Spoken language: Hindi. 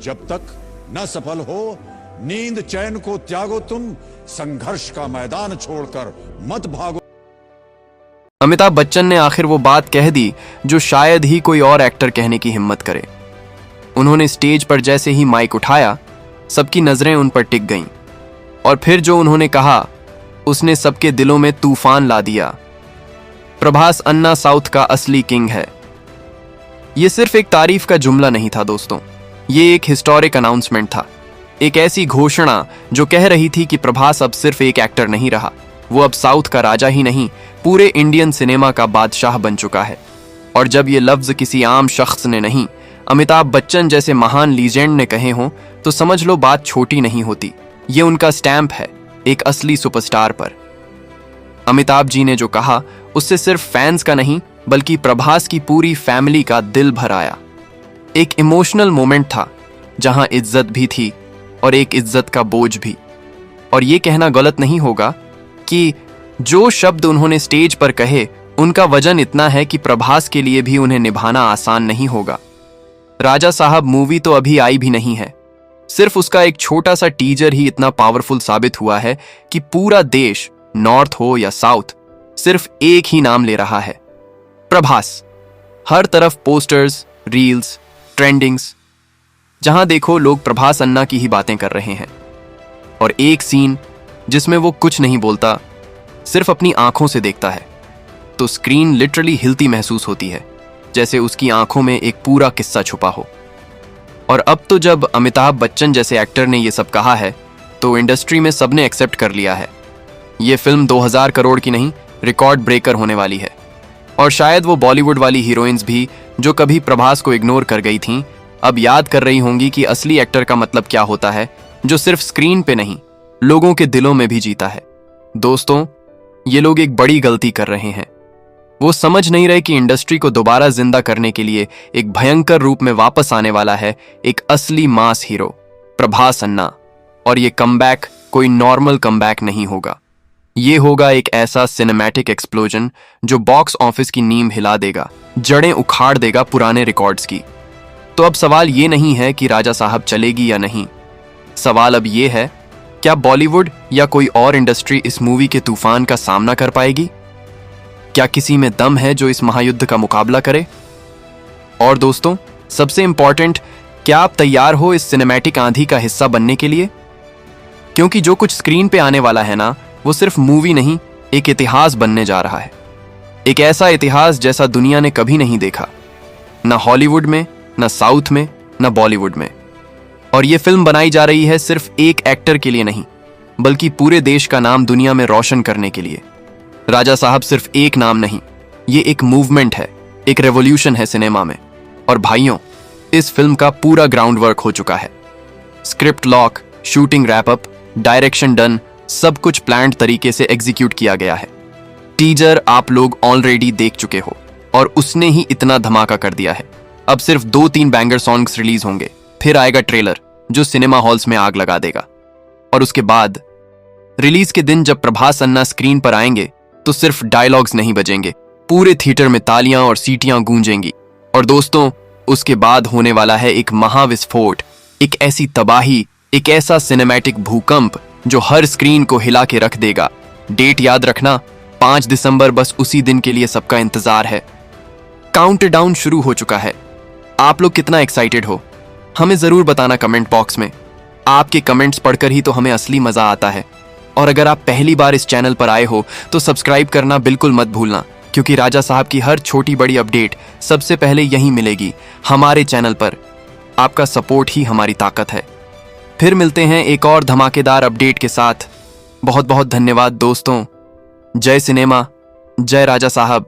जब तक न सफल हो, नींद चैन को त्यागो, तुम संघर्ष का मैदान छोड़कर मत भागो। अमिताभ बच्चन ने आखिर वो बात कह दी जो शायद ही कोई और एक्टर कहने की हिम्मत करे। उन्होंने स्टेज पर जैसे ही माइक उठाया, सबकी नजरें उन पर टिक गईं, और फिर जो उन्होंने कहा उसने सबके दिलों में तूफान ला दिया। प्रभास अन्ना साउथ का असली किंग है। ये सिर्फ एक तारीफ का जुमला नहीं था दोस्तों, ये एक हिस्टोरिक अनाउंसमेंट था, एक ऐसी घोषणा जो कह रही थी कि प्रभास अब सिर्फ एक एक्टर नहीं रहा, वो अब साउथ का राजा ही नहीं, पूरे इंडियन सिनेमा का बादशाह बन चुका है। और जब ये लफ्ज किसी आम शख्स ने नहीं, अमिताभ बच्चन जैसे महान लीजेंड ने कहे हों, तो समझ लो बात छोटी नहीं होती। ये उनका स्टैंप है एक असली सुपरस्टार पर। अमिताभ जी ने जो कहा उससे सिर्फ फैंस का नहीं बल्कि प्रभास की पूरी फैमिली का दिल भर आया। एक इमोशनल मोमेंट था जहां इज्जत भी थी और एक इज्जत का बोझ भी। और ये कहना गलत नहीं होगा कि जो शब्द उन्होंने स्टेज पर कहे उनका वजन इतना है कि प्रभास के लिए भी उन्हें निभाना आसान नहीं होगा। राजा साहब मूवी तो अभी आई भी नहीं है, सिर्फ उसका एक छोटा सा टीजर ही इतना पावरफुल साबित हुआ है कि पूरा देश, नॉर्थ हो या साउथ, सिर्फ एक ही नाम ले रहा है, प्रभास। हर तरफ पोस्टर्स, रील्स, ट्रेंडिंग्स, जहां देखो लोग प्रभास अन्ना की ही बातें कर रहे हैं। और एक सीन जिसमें वो कुछ नहीं बोलता, सिर्फ अपनी आंखों से देखता है, तो स्क्रीन लिटरली हिलती महसूस होती है, जैसे उसकी आंखों में एक पूरा किस्सा छुपा हो। और अब तो जब अमिताभ बच्चन जैसे एक्टर ने ये सब कहा है, तो इंडस्ट्री में सबने एक्सेप्ट कर लिया है। ये फिल्म 2000 करोड़ की नहीं, रिकॉर्ड ब्रेकर होने वाली है। और शायद वो बॉलीवुड वाली हीरोइंस भी जो कभी प्रभास को इग्नोर कर गई थीं, अब याद कर रही होंगी कि असली एक्टर का मतलब क्या होता है, जो सिर्फ स्क्रीन पे नहीं, लोगों के दिलों में भी जीता है। दोस्तों, ये लोग एक बड़ी गलती कर रहे हैं। वो समझ नहीं रहे कि इंडस्ट्री को दोबारा जिंदा करने के लिए एक भयंकर रूप में वापस आने वाला है एक असली मास हीरो, प्रभास अन्ना। और ये कमबैक कोई नॉर्मल कमबैक नहीं होगा, ये होगा एक ऐसा सिनेमैटिक एक्सप्लोजन जो बॉक्स ऑफिस की नींव हिला देगा, जड़ें उखाड़ देगा पुराने रिकॉर्ड्स की। तो अब सवाल ये नहीं है कि राजा साहब चलेगी या नहीं, सवाल अब ये है, क्या बॉलीवुड या कोई और इंडस्ट्री इस मूवी के तूफान का सामना कर पाएगी? क्या किसी में दम है जो इस महायुद्ध का मुकाबला करे? और दोस्तों, सबसे इंपॉर्टेंट, क्या आप तैयार हो इस सिनेमैटिक आंधी का हिस्सा बनने के लिए? क्योंकि जो कुछ स्क्रीन पे आने वाला है ना, वो सिर्फ मूवी नहीं, एक इतिहास बनने जा रहा है। एक ऐसा इतिहास जैसा दुनिया ने कभी नहीं देखा, ना हॉलीवुड में, ना साउथ में, ना बॉलीवुड में। और ये फिल्म बनाई जा रही है सिर्फ एक एक्टर के लिए नहीं, बल्कि पूरे देश का नाम दुनिया में रोशन करने के लिए। राजा साहब सिर्फ एक नाम नहीं, ये एक मूवमेंट है, एक रेवोल्यूशन है सिनेमा में। और भाइयों, इस फिल्म का पूरा ग्राउंड वर्क हो चुका है। Script lock, shooting wrap up, direction done, सब कुछ प्लान्ड तरीके से एग्जीक्यूट किया गया है। टीजर आप लोग ऑलरेडी देख चुके हो और उसने ही इतना धमाका कर दिया है। अब सिर्फ 2-3 बैंगर सॉन्ग्स रिलीज होंगे, फिर आएगा ट्रेलर जो सिनेमा हॉल्स में आग लगा देगा। और उसके बाद रिलीज के दिन जब प्रभास अन्ना स्क्रीन पर आएंगे तो सिर्फ डायलॉग्स नहीं बजेंगे, पूरे थिएटर में तालियां और सीटियां गूंजेंगी। और दोस्तों, उसके बाद होने वाला है एक महाविस्फोट, एक ऐसी तबाही, एक ऐसा सिनेमैटिक भूकंप जो हर स्क्रीन को हिला के रख देगा। डेट याद रखना, 5 दिसंबर, बस उसी दिन के लिए सबका इंतजार है। काउंटडाउन शुरू हो चुका है। आप लोग कितना एक्साइटेड हो, हमें जरूर बताना कमेंट बॉक्स में। आपके कमेंट्स पढ़कर ही तो हमें असली मजा आता है। और अगर आप पहली बार इस चैनल पर आए हो तो सब्सक्राइब करना बिल्कुल मत भूलना, क्योंकि राजा साहब की हर छोटी बड़ी अपडेट सबसे पहले यहीं मिलेगी, हमारे चैनल पर। आपका सपोर्ट ही हमारी ताकत है। फिर मिलते हैं एक और धमाकेदार अपडेट के साथ। बहुत बहुत धन्यवाद दोस्तों। जय सिनेमा, जय राजा साहब।